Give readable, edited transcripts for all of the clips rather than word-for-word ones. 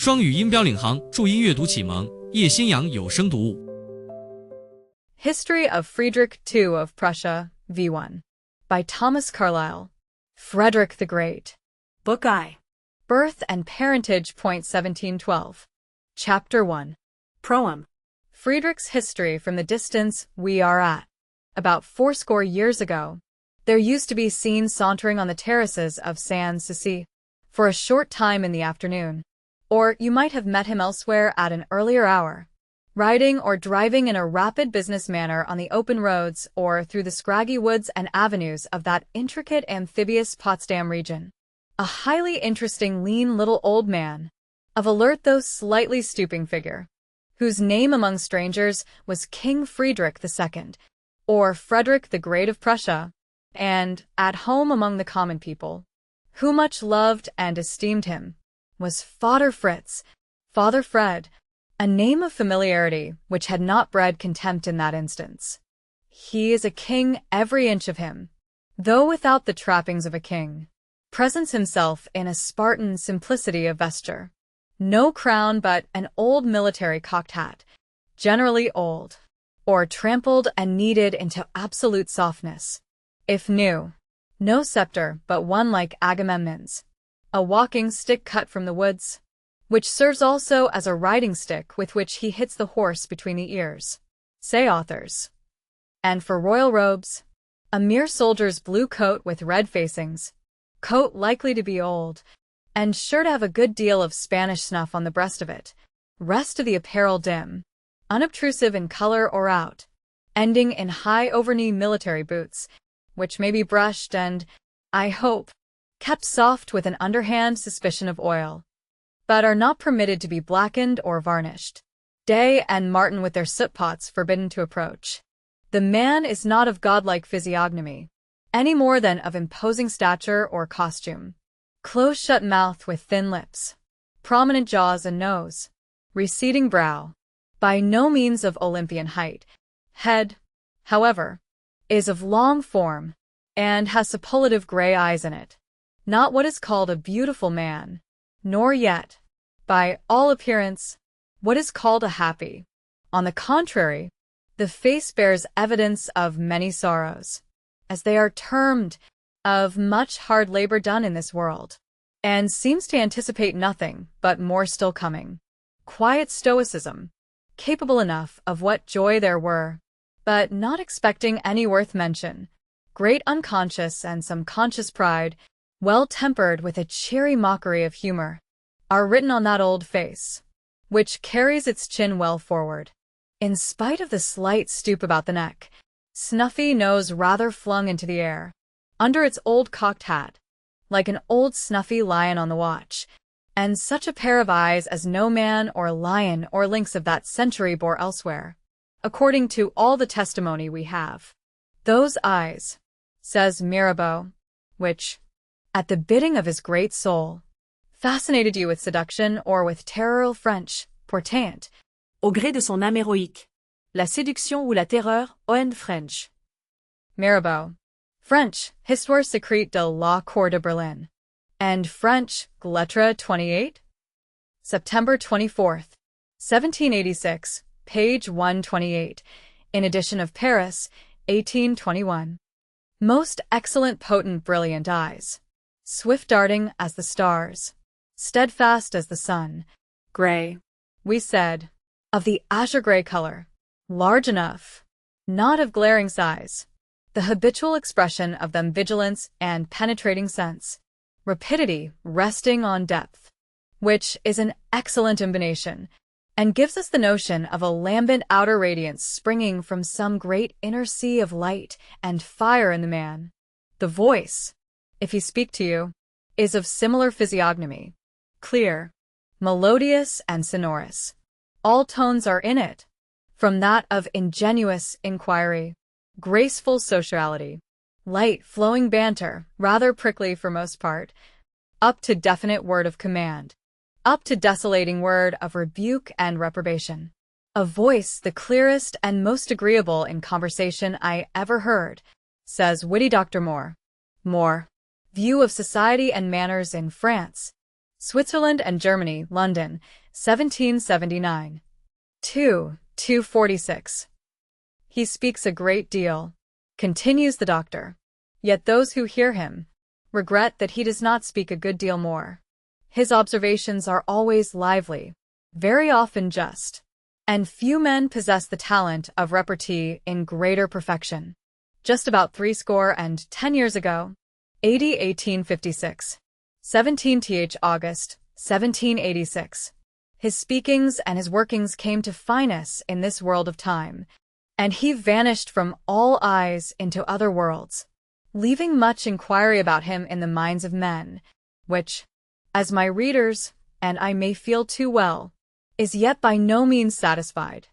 双语音标领航，注音阅读启蒙，叶兴阳有声读物。History of Friedrich II of Prussia, V1, by Thomas Carlyle. Frederick the Great. Book I. Birth and Parentage. 1712. Chapter 1. Proem. Friedrich's history from the distance we are at. About 80 years ago, there used to be seen sauntering on the terraces of Sanssouci for a short time in the afternoon, or you might have met him elsewhere at an earlier hour, riding or driving in a rapid business manner on the open roads or through the scraggy woods and avenues of that intricate amphibious Potsdam region. A highly interesting lean little old man, of alert though slightly stooping figure, whose name among strangers was King Friedrich II, or Frederick the Great of Prussia, and, at home among the common people, who much loved and esteemed him, was Vater Fritz, Father Fred, a name of familiarity which had not bred contempt in that instance. He is a king every inch of him, though without the trappings of a king, presents himself in a Spartan simplicity of vesture. No crown but an old military cocked hat, generally old, or trampled and kneaded into absolute softness. If new, no scepter but one like Agamemnon's, a walking stick cut from the woods, which serves also as a riding stick with which he hits the horse between the ears, say authors. And for royal robes, a mere soldier's blue coat with red facings, coat likely to be old, and sure to have a good deal of Spanish snuff on the breast of it, rest of the apparel dim, unobtrusive in color or out, ending in high over-knee military boots, which may be brushed and, I hope, kept soft with an underhand suspicion of oil, but are not permitted to be blackened or varnished. Day and Martin with their soot-pots forbidden to approach. The man is not of godlike physiognomy, any more than of imposing stature or costume. Close-shut mouth with thin lips, prominent jaws and nose, receding brow, by no means of Olympian height. Head, however, is of long form, and has superlative gray eyes in it. Not what is called a beautiful man, nor yet, by all appearance, what is called a happy. On the contrary, the face bears evidence of many sorrows, as they are termed, of much hard labor done in this world, and seems to anticipate nothing but more still coming. Quiet stoicism, capable enough of what joy there were, but not expecting any worth mention, great unconscious and some conscious pride, well tempered with a cheery mockery of humor, are written on that old face, which carries its chin well forward, in spite of the slight stoop about the neck, snuffy nose rather flung into the air, under its old cocked hat, like an old snuffy lion on the watch, and such a pair of eyes as no man or lion or lynx of that century bore elsewhere, according to all the testimony we have. Those eyes, says Mirabeau, which, at the bidding of his great soul, fascinated you with seduction or with terror. French, portant, Au gré de son âme héroïque. La séduction ou la terreur, en French. Mirabeau. French, Histoire secrète de la Cour de Berlin. And French, Lettre 28? September 24th, 1786, page 128, in edition of Paris, 1821. Most excellent, potent, brilliant eyes, swift-darting as the stars, steadfast as the sun, gray, we said, of the azure-gray color, large enough, not of glaring size, the habitual expression of them vigilance and penetrating sense, rapidity resting on depth, which is an excellent imbination, and gives us the notion of a lambent outer radiance springing from some great inner sea of light and fire in the man. The voice, if he speak to you, is of similar physiognomy, clear, melodious and sonorous. All tones are in it, from that of ingenuous inquiry, graceful sociality, light flowing banter, rather prickly for most part, up to definite word of command, up to desolating word of rebuke and reprobation. A voice the clearest and most agreeable in conversation I ever heard, says witty Dr. Moore. View of Society and Manners in France, Switzerland and Germany, London, 1779. 246. He speaks a great deal, continues the doctor. Yet those who hear him regret that he does not speak a good deal more. His observations are always lively, very often just, and few men possess the talent of repartee in greater perfection. Just about 70 years ago, AD 1856, 17th August, 1786, his speakings and his workings came to fineness in this world of time, and he vanished from all eyes into other worlds, leaving much inquiry about him in the minds of men, which, as my readers, and I may feel too well, is yet by no means satisfied.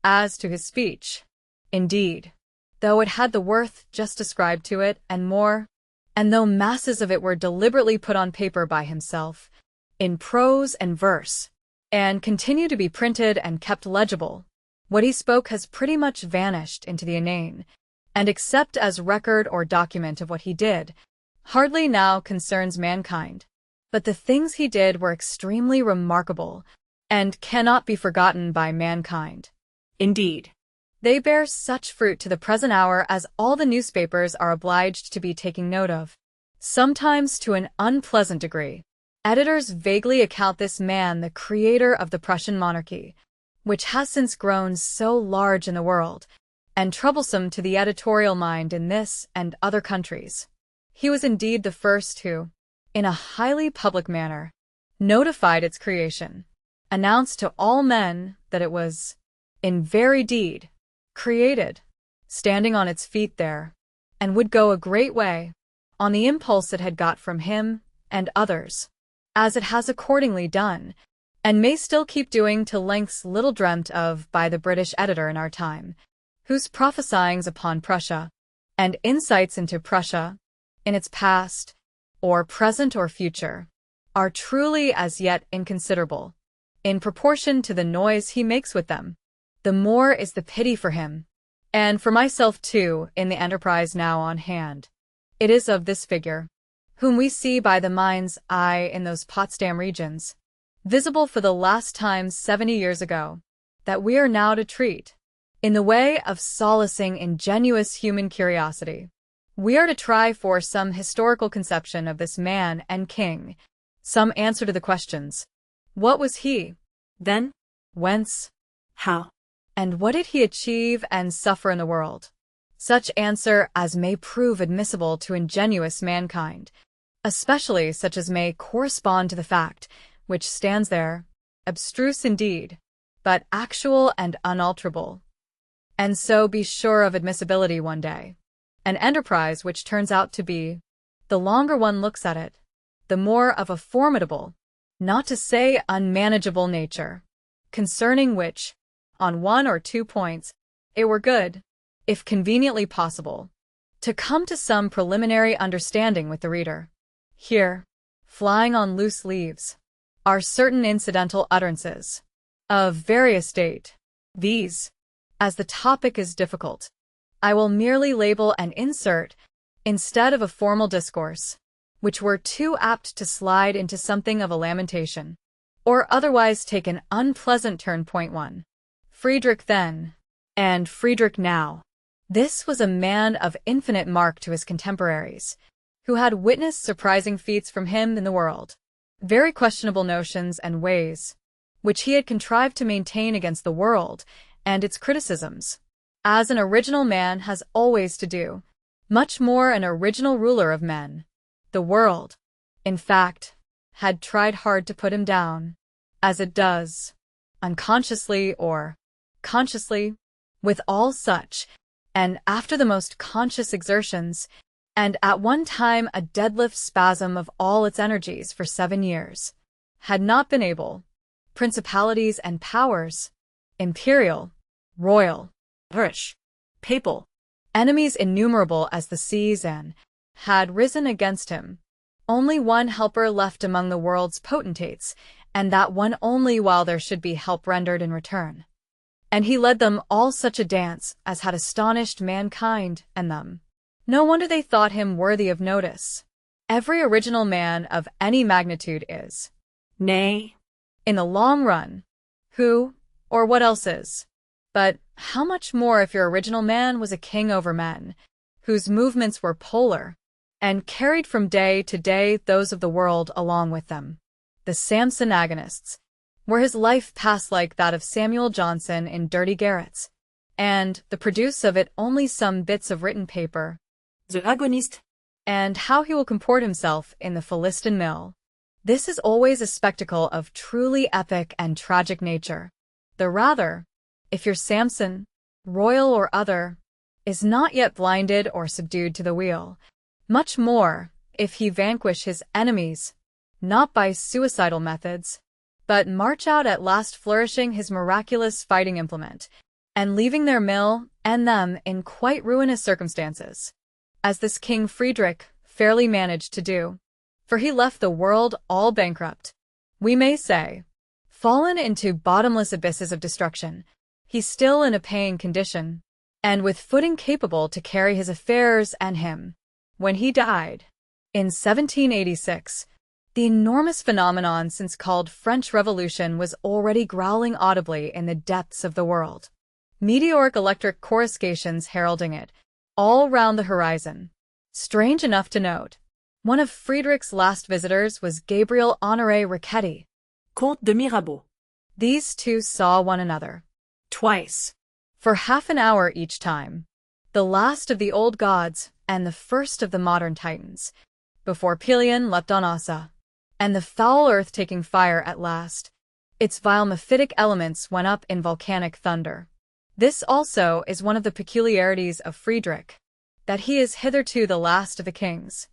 As to his speech, indeed, though it had the worth just ascribed to it and more, and though masses of it were deliberately put on paper by himself, in prose and verse, and continue to be printed and kept legible, what he spoke has pretty much vanished into the inane, and except as record or document of what he did, hardly now concerns mankind. But the things he did were extremely remarkable, and cannot be forgotten by mankind. Indeed, they bear such fruit to the present hour as all the newspapers are obliged to be taking note of, sometimes to an unpleasant degree. Editors vaguely account this man the creator of the Prussian monarchy, which has since grown so large in the world, and troublesome to the editorial mind in this and other countries. He was indeed the first who, in a highly public manner, notified its creation, announced to all men that it was, in very deed, created, standing on its feet there, and would go a great way, on the impulse it had got from him and others, as it has accordingly done, and may still keep doing to lengths little dreamt of by the British editor in our time, whose prophesyings upon Prussia, and insights into Prussia, in its past, or present or future, are truly as yet inconsiderable, in proportion to the noise he makes with them. The more is the pity for him, and for myself too, in the enterprise now on hand. It is of this figure, whom we see by the mind's eye in those Potsdam regions, visible for the last time 70 years ago, that we are now to treat. In the way of solacing ingenuous human curiosity, we are to try for some historical conception of this man and king, some answer to the questions. What was he? then, Whence? how? And what did he achieve and suffer in the world? Such answer as may prove admissible to ingenuous mankind, especially such as may correspond to the fact which stands there, abstruse indeed, but actual and unalterable, and so be sure of admissibility one day. An enterprise which turns out to be, the longer one looks at it, the more of a formidable, not to say unmanageable nature, concerning which, on one or two points, it were good, if conveniently possible, to come to some preliminary understanding with the reader. Here, flying on loose leaves, are certain incidental utterances, of various date. These, as the topic is difficult, I will merely label and insert, instead of a formal discourse, which were too apt to slide into something of a lamentation, or otherwise take an unpleasant turn. Point 1. Friedrich then, and Friedrich now. This was a man of infinite mark to his contemporaries, who had witnessed surprising feats from him in the world, very questionable notions and ways, which he had contrived to maintain against the world and its criticisms, as an original man has always to do, much more an original ruler of men. The world, in fact, had tried hard to put him down, as it does, unconsciously or consciously, with all such, and after the most conscious exertions, and at one time a deadlift spasm of all its energies for 7 years, had not been able, principalities and powers, imperial, royal, British, papal, enemies innumerable as the seas, and had risen against him, only one helper left among the world's potentates, and that one only while there should be help rendered in return. And he led them all such a dance as had astonished mankind and them. No wonder they thought him worthy of notice. Every original man of any magnitude is, Nay. In the long run, who or what else is? But how much more if your original man was a king over men, whose movements were polar, and carried from day to day those of the world along with them. The Samson agonists, where his life passed like that of Samuel Johnson in dirty garrets, and the produce of it only some bits of written paper. The agonist. And how he will comport himself in the Philistin mill. This is always a spectacle of truly epic and tragic nature. The rather, if your Samson, royal or other, is not yet blinded or subdued to the wheel, much more, if he vanquish his enemies, not by suicidal methods, but march out at last flourishing his miraculous fighting implement, and leaving their mill and them in quite ruinous circumstances, as this King Friedrich fairly managed to do, for he left the world all bankrupt. We may say, fallen into bottomless abysses of destruction, he's still in a paying condition, and with footing capable to carry his affairs and him. When he died, in 1786, the enormous phenomenon since called French Revolution was already growling audibly in the depths of the world. Meteoric electric coruscations heralding it, all round the horizon. Strange enough to note, one of Friedrich's last visitors was Gabriel Honoré Riquetti, Comte de Mirabeau. These two saw one another. Twice. For half an hour each time. The last of the old gods and the first of the modern titans, before Pelion leapt on Ossa, and the foul earth taking fire at last, its vile mephitic elements went up in volcanic thunder. This also is one of the peculiarities of Friedrich, that he is hitherto the last of the kings,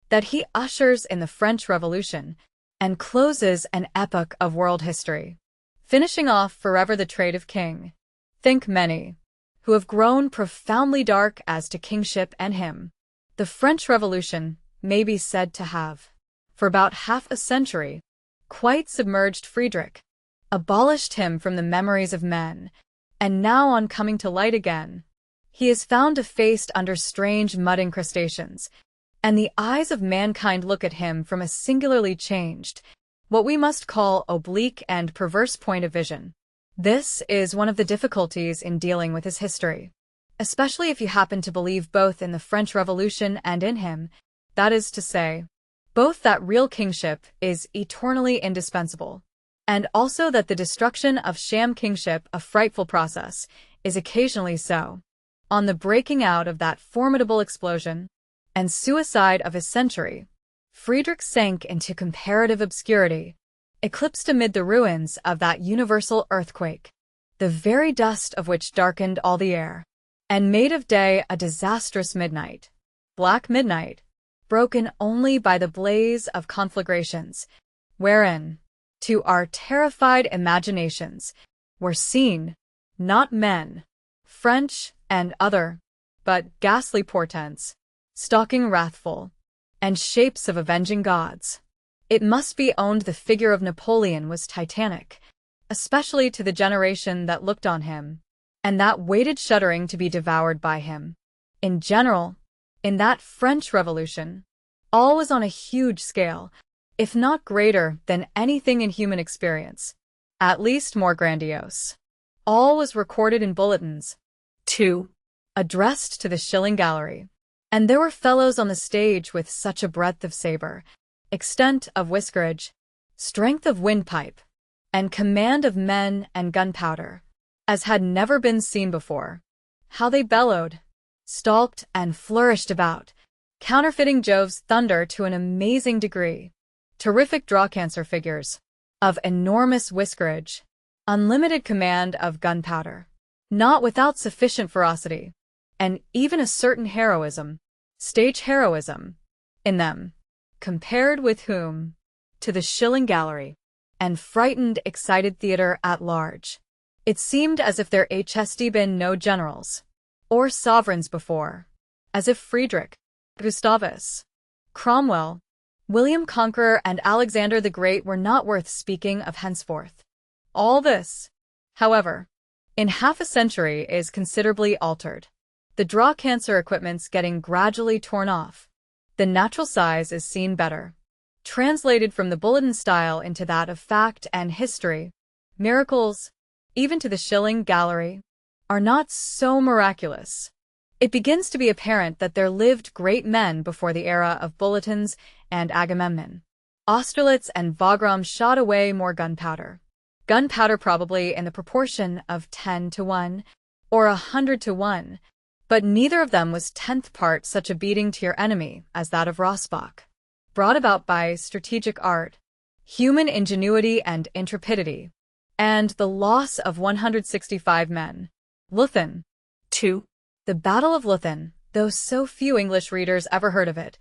that he ushers in the French Revolution and closes an epoch of world history, finishing off forever the trade of king. Think many, who have grown profoundly dark as to kingship and him. The French Revolution may be said to have, for about half a century, quite submerged Friedrich, abolished him from the memories of men, and now on coming to light again, he is found defaced under strange mud incrustations, and the eyes of mankind look at him from a singularly changed, what we must call oblique and perverse point of vision. This is one of the difficulties in dealing with his history, especially if you happen to believe both in the French Revolution and in him, that is to say, both that real kingship is eternally indispensable, and also that the destruction of sham kingship, a frightful process, is occasionally so. On the breaking out of that formidable explosion and suicide of his century, Friedrich sank into comparative obscurity, eclipsed amid the ruins of that universal earthquake, the very dust of which darkened all the air, and made of day a disastrous midnight, black midnight, broken only by the blaze of conflagrations, wherein, to our terrified imaginations, were seen, not men, French and other, but ghastly portents, stalking wrathful, and shapes of avenging gods. It must be owned the figure of Napoleon was titanic, especially to the generation that looked on him, and that waited shuddering to be devoured by him. In general, in that French Revolution, all was on a huge scale, if not greater than anything in human experience, at least more grandiose. All was recorded in bulletins, too, addressed to the shilling gallery, and there were fellows on the stage with such a breadth of saber, extent of whiskerage, strength of windpipe, and command of men and gunpowder, as had never been seen before. How they bellowed, stalked, and flourished about, counterfeiting Jove's thunder to an amazing degree. Terrific draw-cancer figures, of enormous whiskerage, unlimited command of gunpowder, not without sufficient ferocity, and even a certain heroism, stage heroism, in them, compared with whom, to the shilling gallery, and frightened, excited theatre at large, it seemed as if there had been no generals, or sovereigns before, as if Friedrich, Gustavus, Cromwell, William Conqueror, and Alexander the Great were not worth speaking of henceforth. All this, however, in half a century is considerably altered. The draw-cancer equipment's getting gradually torn off. The natural size is seen better. translated from the bulletin style into that of fact and history. Miracles, even to the shilling gallery, are not so miraculous. It begins to be apparent that there lived great men before the era of bulletins and Agamemnon. Austerlitz and Wagram shot away more gunpowder. Gunpowder probably in the proportion of 10 to 1 or 100 to 1, but neither of them was 10th part such a beating to your enemy as that of Rossbach, brought about by strategic art, human ingenuity and intrepidity, and the loss of 165 men. Leuthen. 2. The Battle of Leuthen, though so few English readers ever heard of it,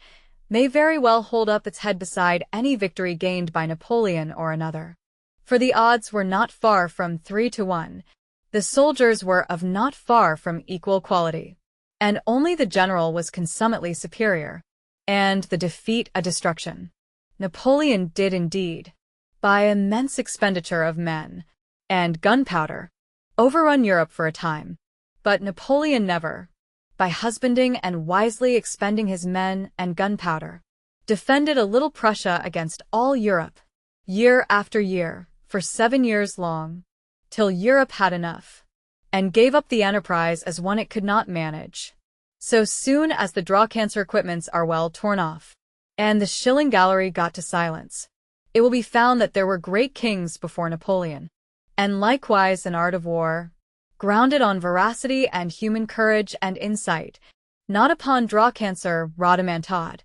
may very well hold up its head beside any victory gained by Napoleon or another. For the odds were not far from 3 to 1, the soldiers were of not far from equal quality, and only the general was consummately superior, and the defeat a destruction. Napoleon did indeed, by immense expenditure of men and gunpowder, overrun Europe for a time. But Napoleon never, by husbanding and wisely expending his men and gunpowder, defended a little Prussia against all Europe, year after year, for 7 years long, till Europe had enough, and gave up the enterprise as one it could not manage. So soon as the draw-cancer equipments are well torn off, and the shilling gallery got to silence, it will be found that there were great kings before Napoleon, and likewise an art of war, grounded on veracity and human courage and insight, not upon draw-cancer rhodomantade,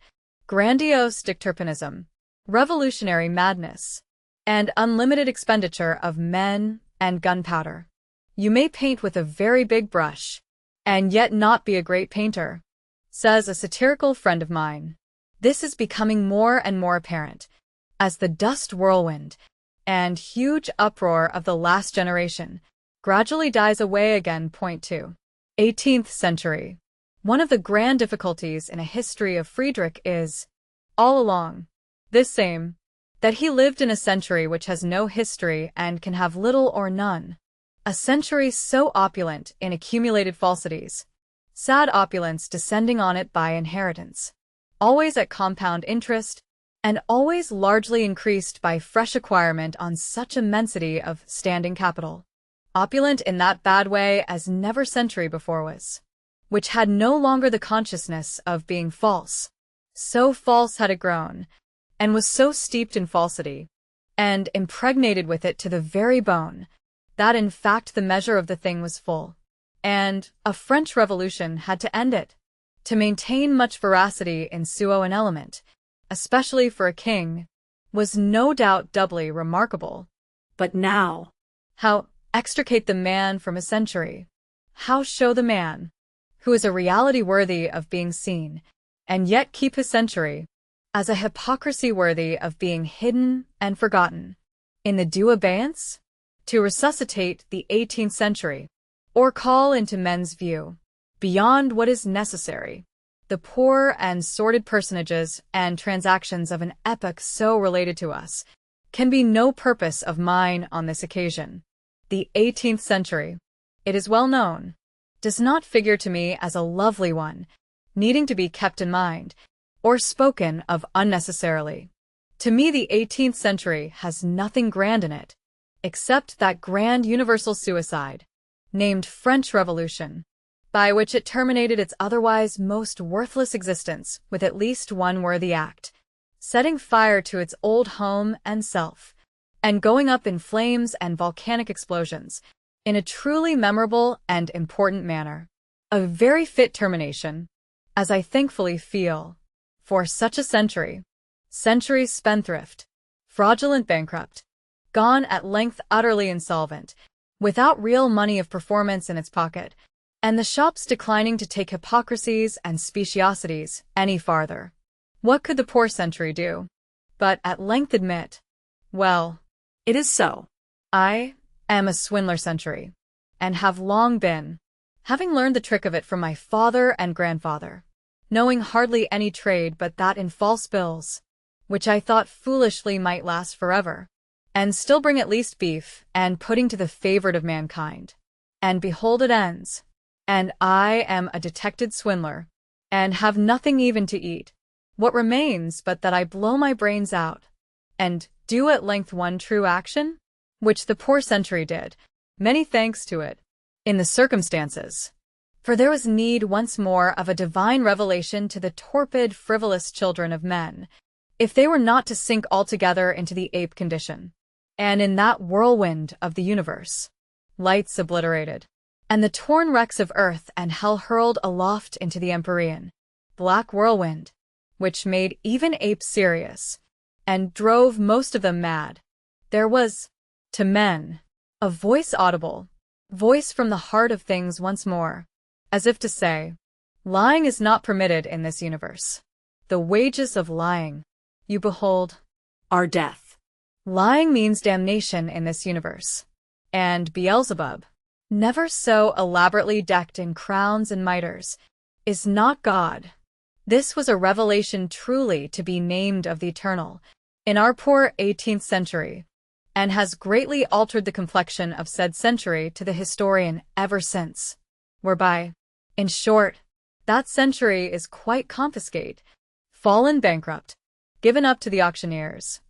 grandiose dicturpanism, revolutionary madness, and unlimited expenditure of men and gunpowder. You may paint with a very big brush, and yet not be a great painter, says a satirical friend of mine. This is becoming more and more apparent, as the dust whirlwind and huge uproar of the last generation gradually dies away again. Point 2. 18th century. One of the grand difficulties in a history of Friedrich is, all along, this same, that he lived in a century which has no history and can have little or none. A century so opulent in accumulated falsities, sad opulence descending on it by inheritance, always at compound interest, and always largely increased by fresh acquirement on such immensity of standing capital. Opulent in that bad way as never century before was, which had no longer the consciousness of being false. So false had it grown, and was so steeped in falsity, and impregnated with it to the very bone, that in fact the measure of the thing was full, and a French Revolution had to end it. To maintain much veracity in suo an element, especially for a king, was no doubt doubly remarkable. But now, how extricate the man from a century? How show the man, who is a reality worthy of being seen, and yet keep his century, as a hypocrisy worthy of being hidden and forgotten, in the due abeyance? To resuscitate the 18th century, or call into men's view, beyond what is necessary, the poor and sordid personages and transactions of an epoch so related to us, can be no purpose of mine on this occasion. The 18th century, it is well known, does not figure to me as a lovely one, needing to be kept in mind, or spoken of unnecessarily. To me the 18th century has nothing grand in it, except that grand universal suicide, named French Revolution, by which it terminated its otherwise most worthless existence with at least one worthy act, setting fire to its old home and self, and going up in flames and volcanic explosions, in a truly memorable and important manner. A very fit termination, as I thankfully feel, for such a century. Century spendthrift, fraudulent bankrupt, gone at length utterly insolvent, without real money of performance in its pocket, and the shops declining to take hypocrisies and speciosities any farther. What could the poor century do? But at length admit, well, it is so. I am a swindler century, and have long been, having learned the trick of it from my father and grandfather, knowing hardly any trade but that in false bills, which I thought foolishly might last forever, and still bring at least beef and pudding to the favorite of mankind. And behold it ends, and I am a detected swindler, and have nothing even to eat. What remains but that I blow my brains out, and do at length one true action? Which the poor century did, many thanks to it, in the circumstances. For there was need once more of a divine revelation to the torpid, frivolous children of men, if they were not to sink altogether into the ape condition. And in that whirlwind of the universe, lights obliterated, and the torn wrecks of earth and hell hurled aloft into the empyrean, black whirlwind, which made even apes serious, and drove most of them mad, there was, to men, a voice audible, voice from the heart of things once more, as if to say, lying is not permitted in this universe. The wages of lying, you behold, are death. Lying means damnation in this universe. And Beelzebub, never so elaborately decked in crowns and mitres, is not God. This was a revelation truly to be named of the eternal, in our poor 18th century, and has greatly altered the complexion of said century to the historian ever since, whereby, in short, that century is quite confiscate, fallen bankrupt, given up to the auctioneers,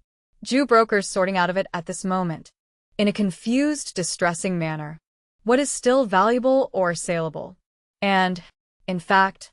Jew brokers sorting out of it at this moment, in a confused, distressing manner, what is still valuable or saleable, and, in fact,